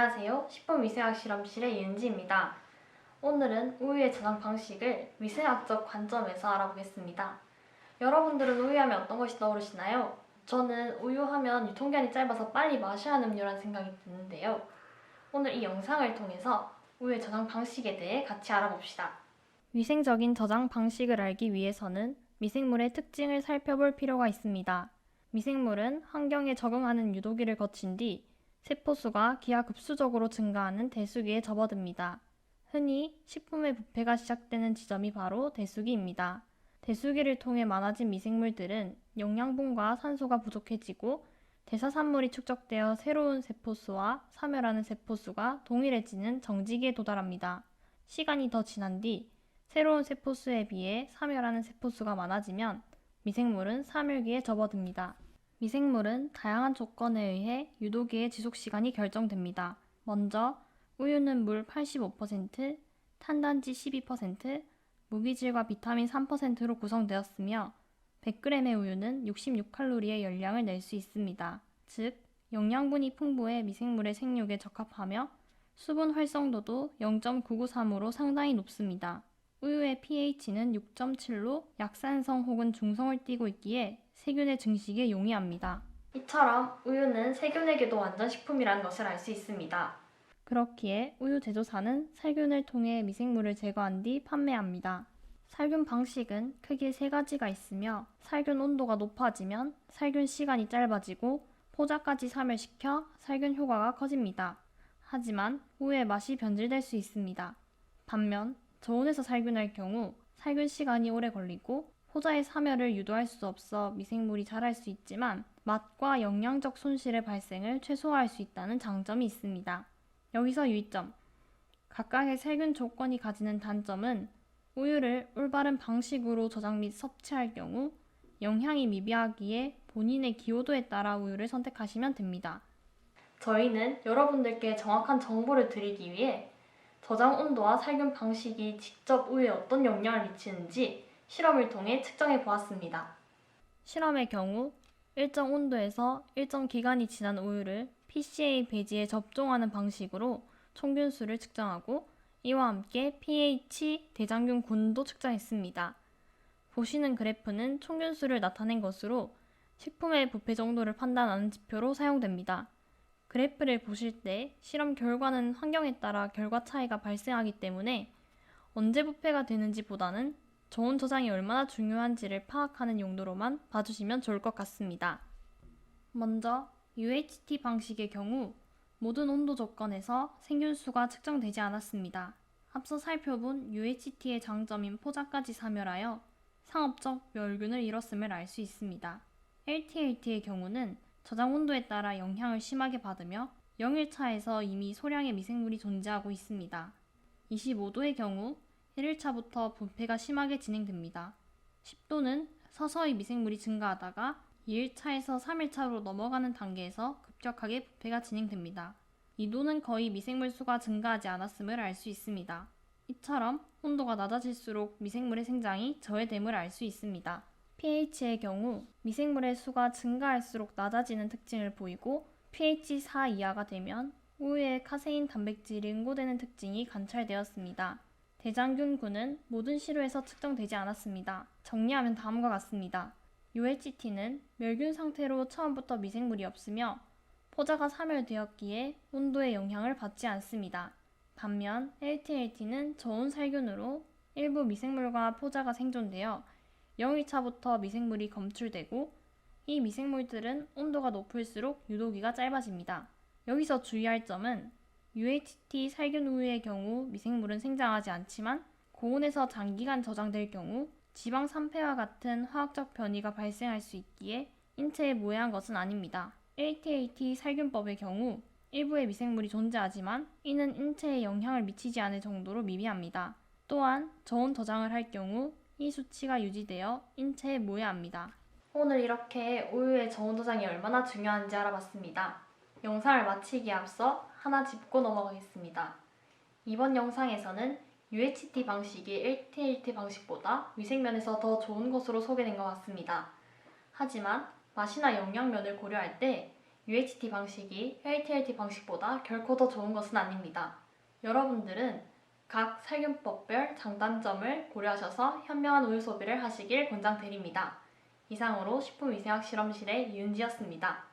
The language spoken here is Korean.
안녕하세요. 식품위생학 실험실의 이은지입니다. 오늘은 우유의 저장 방식을 위생학적 관점에서 알아보겠습니다. 여러분들은 우유하면 어떤 것이 떠오르시나요? 저는 우유하면 유통기한이 짧아서 빨리 마셔야 하는 음료라는 생각이 드는데요. 오늘 이 영상을 통해서 우유의 저장 방식에 대해 같이 알아봅시다. 위생적인 저장 방식을 알기 위해서는 미생물의 특징을 살펴볼 필요가 있습니다. 미생물은 환경에 적응하는 유도기를 거친 뒤 세포수가 기하급수적으로 증가하는 대수기에 접어듭니다. 흔히 식품의 부패가 시작되는 지점이 바로 대수기입니다. 대수기를 통해 많아진 미생물들은 영양분과 산소가 부족해지고 대사산물이 축적되어 새로운 세포수와 사멸하는 세포수가 동일해지는 정지기에 도달합니다. 시간이 더 지난 뒤 새로운 세포수에 비해 사멸하는 세포수가 많아지면 미생물은 사멸기에 접어듭니다. 미생물은 다양한 조건에 의해 유도기의 지속시간이 결정됩니다. 먼저 우유는 물 85%, 탄단지 12%, 무기질과 비타민 3%로 구성되었으며 100g의 우유는 66칼로리의 열량을 낼 수 있습니다. 즉, 영양분이 풍부해 미생물의 생육에 적합하며 수분 활성도도 0.993으로 상당히 높습니다. 우유의 pH는 6.7로 약산성 혹은 중성을 띠고 있기에 세균의 증식에 용이합니다. 이처럼 우유는 세균에게도 완전식품이라는 것을 알 수 있습니다. 그렇기에 우유 제조사는 살균을 통해 미생물을 제거한 뒤 판매합니다. 살균 방식은 크게 세 가지가 있으며 살균 온도가 높아지면 살균 시간이 짧아지고 포자까지 사멸시켜 살균 효과가 커집니다. 하지만 우유의 맛이 변질될 수 있습니다. 반면 저온에서 살균할 경우 살균 시간이 오래 걸리고 포자의 사멸을 유도할 수 없어 미생물이 자랄 수 있지만 맛과 영양적 손실의 발생을 최소화할 수 있다는 장점이 있습니다. 여기서 유의점. 각각의 살균 조건이 가지는 단점은 우유를 올바른 방식으로 저장 및 섭취할 경우 영향이 미비하기에 본인의 기호도에 따라 우유를 선택하시면 됩니다. 저희는 여러분들께 정확한 정보를 드리기 위해 저장 온도와 살균 방식이 직접 우유에 어떤 영향을 미치는지 실험을 통해 측정해 보았습니다. 실험의 경우 일정 온도에서 일정 기간이 지난 우유를 PCA 배지에 접종하는 방식으로 총균수를 측정하고 이와 함께 pH 대장균 군도 측정했습니다. 보시는 그래프는 총균수를 나타낸 것으로 식품의 부패 정도를 판단하는 지표로 사용됩니다. 그래프를 보실 때 실험 결과는 환경에 따라 결과 차이가 발생하기 때문에 언제 부패가 되는지 보다는 저온 저장이 얼마나 중요한지를 파악하는 용도로만 봐주시면 좋을 것 같습니다. 먼저 UHT 방식의 경우 모든 온도 조건에서 생균수가 측정되지 않았습니다. 앞서 살펴본 UHT의 장점인 포자까지 사멸하여 상업적 멸균을 이뤘음을 알 수 있습니다. LTLT의 경우는 저장 온도에 따라 영향을 심하게 받으며 0일차에서 이미 소량의 미생물이 존재하고 있습니다. 25도의 경우 1일차부터 부패가 심하게 진행됩니다. 10도는 서서히 미생물이 증가하다가 2일차에서 3일차로 넘어가는 단계에서 급격하게 부패가 진행됩니다. 2도는 거의 미생물 수가 증가하지 않았음을 알 수 있습니다. 이처럼 온도가 낮아질수록 미생물의 생장이 저해됨을 알 수 있습니다. pH의 경우 미생물의 수가 증가할수록 낮아지는 특징을 보이고 pH 4 이하가 되면 우유에 카세인 단백질이 응고되는 특징이 관찰되었습니다. 대장균군은 모든 시료에서 측정되지 않았습니다. 정리하면 다음과 같습니다. UHT는 멸균 상태로 처음부터 미생물이 없으며 포자가 사멸되었기에 온도의 영향을 받지 않습니다. 반면 LTLT는 저온 살균으로 일부 미생물과 포자가 생존되어 0일차부터 미생물이 검출되고 이 미생물들은 온도가 높을수록 유도기가 짧아집니다. 여기서 주의할 점은 UHT 살균 우유의 경우 미생물은 생장하지 않지만 고온에서 장기간 저장될 경우 지방 산패와 같은 화학적 변이가 발생할 수 있기에 인체에 무해한 것은 아닙니다. LTLT 살균법의 경우 일부의 미생물이 존재하지만 이는 인체에 영향을 미치지 않을 정도로 미비합니다. 또한 저온 저장을 할 경우 이 수치가 유지되어 인체에 무해합니다. 오늘 이렇게 우유의 저온 저장이 얼마나 중요한지 알아봤습니다. 영상을 마치기에 앞서 하나 짚고 넘어가겠습니다. 이번 영상에서는 UHT 방식이 LTLT 방식보다 위생면에서 더 좋은 것으로 소개된 것 같습니다. 하지만 맛이나 영양면을 고려할 때 UHT 방식이 HLT 방식보다 결코 더 좋은 것은 아닙니다. 여러분들은 각 살균법별 장단점을 고려하셔서 현명한 우유 소비를 하시길 권장드립니다. 이상으로 식품위생학 실험실의 이은지였습니다.